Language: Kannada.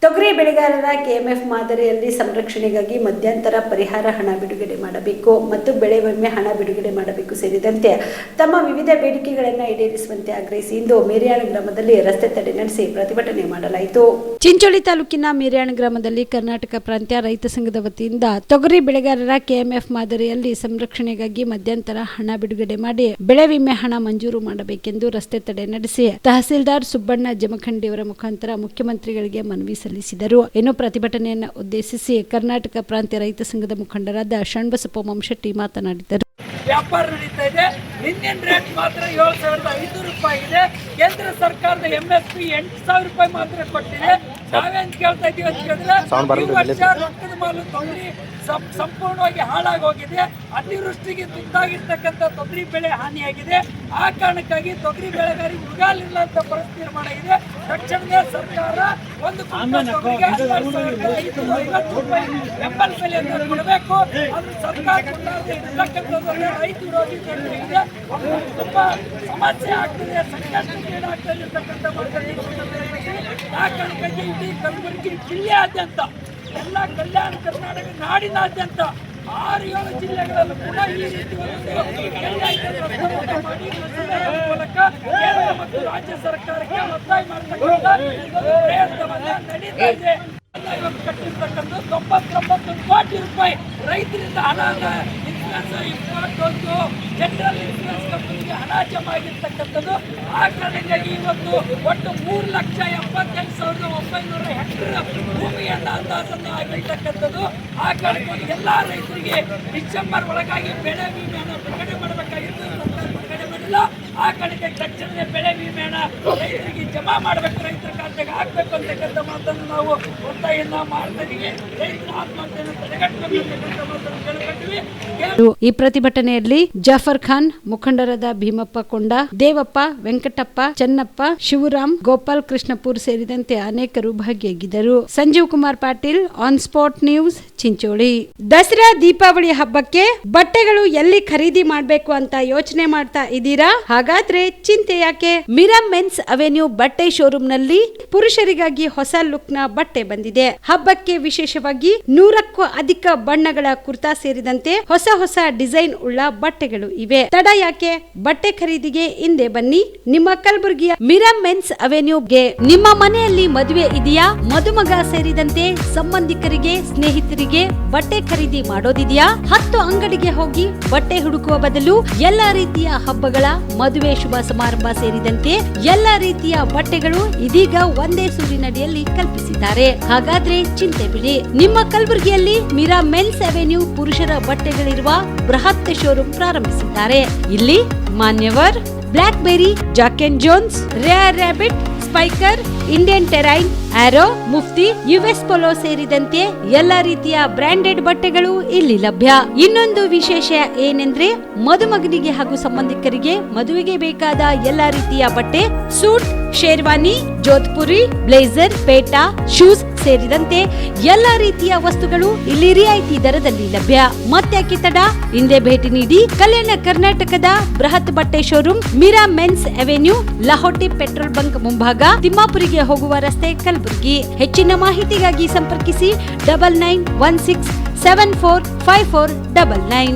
ತೊಗರಿ ಬೆಳೆಗಾರರ ಕೆಎಂಎಫ್ ಮಾದರಿಯಲ್ಲಿ ಸಂರಕ್ಷಣೆಗಾಗಿ ಮಧ್ಯಂತರ ಪರಿಹಾರ ಹಣ ಬಿಡುಗಡೆ ಮಾಡಬೇಕು ಮತ್ತು ಬೆಳೆ ವಿಮೆ ಹಣ ಬಿಡುಗಡೆ ಮಾಡಬೇಕು ಸೇರಿದಂತೆ ತಮ್ಮ ವಿವಿಧ ಬೇಡಿಕೆಗಳನ್ನು ಈಡೇರಿಸುವಂತೆ ಆಗ್ರಹಿಸಿ ಇಂದು ಮೇರ್ಯಾಣ ಗ್ರಾಮದಲ್ಲಿ ರಸ್ತೆ ತಡೆ ನಡೆಸಿ ಪ್ರತಿಭಟನೆ ಮಾಡಲಾಯಿತು. ಚಿಂಚೋಳಿ ತಾಲೂಕಿನ ಮೇರ್ಯಾಣ ಗ್ರಾಮದಲ್ಲಿ ಕರ್ನಾಟಕ ಪ್ರಾಂತ್ಯ ರೈತ ಸಂಘದ ವತಿಯಿಂದ ತೊಗರಿ ಬೆಳೆಗಾರರ ಕೆಎಂಎಫ್ ಮಾದರಿಯಲ್ಲಿ ಸಂರಕ್ಷಣೆಗಾಗಿ ಮಧ್ಯಂತರ ಹಣ ಬಿಡುಗಡೆ ಮಾಡಿ ಬೆಳೆ ವಿಮೆ ಹಣ ಮಂಜೂರು ಮಾಡಬೇಕೆಂದು ರಸ್ತೆ ತಡೆ ನಡೆಸಿ ತಹಸೀಲ್ದಾರ್ ಸುಬ್ಬಣ್ಣ ಜಮಖಂಡಿಯವರ ಮುಖಾಂತರ ಮುಖ್ಯಮಂತ್ರಿಗಳಿಗೆ ಮನವಿ ಸಲ್ಲಿಸಿದರು. ಇನ್ನು ಪ್ರತಿಭಟನೆಯನ್ನು ಉದ್ದೇಶಿಸಿ ಕರ್ನಾಟಕ ಪ್ರಾಂತ್ಯ ರೈತ ಸಂಘದ ಮುಖಂಡರಾದ ಶಣ್ಬಸಪ್ಪ ಮಂಶೆಟ್ಟಿ ಮಾತನಾಡಿದರು. ವ್ಯಾಪಾರ ನಡೀತಾ ಇದೆ. ಇಂಡಿಯನ್ ರೇಟ್ ಮಾತ್ರ 7,500 ರೂಪಾಯಿ ಇದೆ. ಕೇಂದ್ರ ಸರ್ಕಾರದ MSP 8,000 ರೂಪಾಯಿ ಮಾತ್ರ ಕೊಟ್ಟಿದೆ. ನಾವೇನ್ ಕೇಳ್ತಾ ಇದೀವಿ ಅಂತ ಹೇಳಿದ್ರೆ ಈ ವರ್ಷ ರೊಕ್ಕದ ಮಾಲು ತೊಗರಿ ಸಂಪೂರ್ಣವಾಗಿ ಹಾಳಾಗೋಗಿದೆ. ಅತಿವೃಷ್ಟಿಗೆ ತುತ್ತಾಗಿರ್ತಕ್ಕಂಥ ತೊಗರಿ ಬೆಳೆ ಹಾನಿಯಾಗಿದೆ. ಆ ಕಾರಣಕ್ಕಾಗಿ ತೊಗರಿ ಬೆಳೆಗಾರರಿಗೆ ಉಗಾಲಿಲ್ಲ ಅಂತ ಪರಿಸ್ಥಿತಿ ನಿರ್ಮಾಣ ಆಗಿದೆ. ತಕ್ಷಣವೇ ಸರ್ಕಾರ ಒಂದು ತೊಗರಿಗೆ 550 ರೂಪಾಯಿ ಬೆಂಬಲ ಬೆಲೆಯನ್ನು ಕೊಡಬೇಕು. ಅದು ಸರ್ಕಾರ ಇರ್ತಕ್ಕಂಥದ್ದು ರೈತ ವಿರೋಧಿ ಇದೆ. ತುಂಬಾ ಸಮಸ್ಯೆ ಆಗ್ತದೆ, ಸಂಕಷ್ಟಕ್ಕೀಡಾಗ್ತದೆ ಇರ್ತಕ್ಕಂಥ ಆ ಕಾರಣಕ್ಕಾಗಿ ಇಡೀ ಕಲಬುರಗಿ ಜಿಲ್ಲೆಯಾದ್ಯಂತ ಎಲ್ಲ ಕಲ್ಯಾಣ ಕರ್ನಾಟಕ ನಾಡಿನಾದ್ಯಂತ 6-7 ಜಿಲ್ಲೆಗಳಲ್ಲೂ ಕೂಡ ಈ ರೀತಿ ಮಾಡಿ ಮೂಲಕ ಕೇಂದ್ರ ಮತ್ತು ರಾಜ್ಯ ಸರ್ಕಾರಕ್ಕೆ ಒತ್ತಾಯ ಮಾಡತಕ್ಕಂಥ ಪ್ರಯತ್ನವನ್ನ ನಡೀತಾ ಇದೆ. ಕಟ್ಟಿರ್ತಕ್ಕಂಥ 99 ಕೋಟಿ ರೂಪಾಯಿ ರೈತರಿಂದ ಹಣ ಜನರಲ್ ಇನ್ಶೂರೆನ್ಸ್ ಕಂಪನಿಗೆ ಹಣ ಜಮಾ ಆಗಿರ್ತಕ್ಕಂಥದ್ದು. ಆ ಕಾರಣಕ್ಕಾಗಿ ಇವತ್ತು ಒಟ್ಟು 3,78,900 ಹೆಕ್ಟೇರ್ ಭೂಮಿಯನ್ನ ಅಂದಾಜನ್ನು ಆಗಿರ್ತಕ್ಕಂಥದ್ದು. ಆ ಕಾರಣಕ್ಕಾಗಿ ಎಲ್ಲ ರೈತರಿಗೆ ಡಿಸೆಂಬರ್ ಒಳಗಾಗಿ ಬೆಳೆ ವಿಮೆಯನ್ನು ಬಿಡುಗಡೆ ಮಾಡಬೇಕಾಗಿತ್ತು. ಸರ್ಕಾರ ಬಿಡುಗಡೆ ಮಾಡಿಲ್ಲ. ಆ ಕಾರಣಕ್ಕೆ ತಕ್ಷಣವೇ ಬೆಳೆ ವಿಮೆಯನ್ನು ರೈತರಿಗೆ ಜಮಾ ಮಾಡಬೇಕು, ರೈತರ ಖಾತೆಗೆ ಹಾಕಬೇಕು ಅಂತಕ್ಕಂಥ ಮಾತನ್ನು ನಾವು ಒತ್ತಾಯನ್ನ ಮಾಡ್ತಾ ಇದೀವಿ. ರೈತರ ಆತ್ಮಹತ್ಯೆಯನ್ನು ತಡೆಗಟ್ಟಬೇಕು ಅಂತಕ್ಕಂಥ ಮಾತನ್ನು ಕೇಳಿಕೊಂಡಿವಿ. ಈ ಪ್ರತಿಭಟನೆಯಲ್ಲಿ ಜಾಫರ್ ಖಾನ್, ಮುಖಂಡರಾದ ಭೀಮಪ್ಪ ಕೊಂಡ, ದೇವಪ್ಪ, ವೆಂಕಟಪ್ಪ, ಚನ್ನಪ್ಪ, ಶಿವರಾಮ್, ಗೋಪಾಲ್ ಕೃಷ್ಣಪುರ್ ಸೇರಿದಂತೆ ಅನೇಕರು ಭಾಗಿಯಾಗಿದ್ದರು. Sanjeev Kumar Patil, on spot news, Chincholi. Dasara Deepavali ಹಬ್ಬಕ್ಕೆ ಬಟ್ಟೆಗಳು ಎಲ್ಲಿ ಖರೀದಿ ಮಾಡಬೇಕು ಅಂತ ಯೋಚನೆ ಮಾಡ್ತಾ ಇದ್ದೀರಾ? ಹಾಗಾದ್ರೆ ಚಿಂತೆ ಯಾಕೆ? ಮಿರಾ ಮೆನ್ಸ್ ಅವೆನ್ಯೂ ಬಟ್ಟೆ ಶೋರೂಮ್ ನಲ್ಲಿ ಪುರುಷರಿಗಾಗಿ ಹೊಸ ಲುಕ್ ನ ಬಟ್ಟೆ ಬಂದಿದೆ. ಹಬ್ಬಕ್ಕೆ ವಿಶೇಷವಾಗಿ 100ಕ್ಕೂ ಅಧಿಕ ಬಣ್ಣಗಳ ಕುರ್ತಾ ಸೇರಿದಂತೆ ಹೊಸ ಡಿಸೈನ್ ಉಳ್ಳ ಬಟ್ಟೆಗಳು ಇವೆ. ತಡ ಯಾಕೆ? ಬಟ್ಟೆ ಖರೀದಿಗೆ ಹಿಂದೆ ಬನ್ನಿ. ನಿಮ್ಮ ಕಲಬುರಗಿಯ ಮಿರಾ ಮೆನ್ಸ್ ಅವೆನ್ಯೂಗೆ. ನಿಮ್ಮ ಮನೆಯಲ್ಲಿ ಮದುವೆ ಇದೆಯಾ? ಮದುಮಗ ಸೇರಿದಂತೆ ಸಂಬಂಧಿಕರಿಗೆ, ಸ್ನೇಹಿತರಿಗೆ ಬಟ್ಟೆ ಖರೀದಿ ಮಾಡೋದಿದೆಯಾ? 10 ಅಂಗಡಿಗೆ ಹೋಗಿ ಬಟ್ಟೆ ಹುಡುಕುವ ಬದಲು ಎಲ್ಲಾ ರೀತಿಯ ಹಬ್ಬಗಳ, ಮದುವೆ, ಶುಭ ಸಮಾರಂಭ ಸೇರಿದಂತೆ ಎಲ್ಲಾ ರೀತಿಯ ಬಟ್ಟೆಗಳು ಇದೀಗ ಒಂದೇ ಸೂರಿನಡಿಯಲ್ಲಿ ಕಲ್ಪಿಸಿದ್ದಾರೆ. ಹಾಗಾದ್ರೆ ಚಿಂತೆ ಬಿಡಿ. ನಿಮ್ಮ ಕಲಬುರಗಿಯಲ್ಲಿ ಮಿರಾ ಮೆನ್ಸ್ ಅವೆನ್ಯೂ ಪುರುಷರ ಬಟ್ಟೆಗಳಿರುವ ಬೃಹತ್ ಶೋರೂಮ್ ಪ್ರಾರಂಭಿಸಿದ್ದಾರೆ. ಇಲ್ಲಿ Manyavar, Blackberry, Jack and Jones, Rare Rabbit, Spykar, Indian Terrain, Arrow, Mufti, US Polo ಸೇರಿದಂತೆ ಎಲ್ಲಾ ರೀತಿಯ ಬ್ರಾಂಡೆಡ್ ಬಟ್ಟೆಗಳು ಇಲ್ಲಿ ಲಭ್ಯ. ಇನ್ನೊಂದು ವಿಶೇಷ ಏನೆಂದ್ರೆ ಮದುಮಗನಿಗೆ ಹಾಗೂ ಸಂಬಂಧಿಕರಿಗೆ ಮದುವೆಗೆ ಬೇಕಾದ ಎಲ್ಲಾ ರೀತಿಯ ಬಟ್ಟೆ, ಸೂಟ್, ಶೇರ್ವಾನಿ, ಜೋಧ್ಪುರಿ, ಬ್ಲೇಸರ್, ಪೇಟಾ, ಶೂಸ್ ಸೇರಿದಂತೆ ಎಲ್ಲಾ ರೀತಿಯ ವಸ್ತುಗಳು ಇಲ್ಲಿ ರಿಯಾಯಿತಿ ದರದಲ್ಲಿ ಲಭ್ಯ. ಮತ್ತ್ಯಾಕೆ ತಡ? ಹಿಂದೆ ಭೇಟಿ ನೀಡಿ. ಕಲ್ಯಾಣ ಕರ್ನಾಟಕದ ಬೃಹತ್ ಬಟ್ಟೆ showroom Mira men's avenue, Lahoti petrol bunk ಮುಂಭಾಗ, ತಿಮ್ಮಾಪುರಿಗೆ ಹೋಗುವ ರಸ್ತೆ, ಕಲಬುರಗಿ. ಹೆಚ್ಚಿನ ಮಾಹಿತಿಗಾಗಿ ಸಂಪರ್ಕಿಸಿ 9916745499.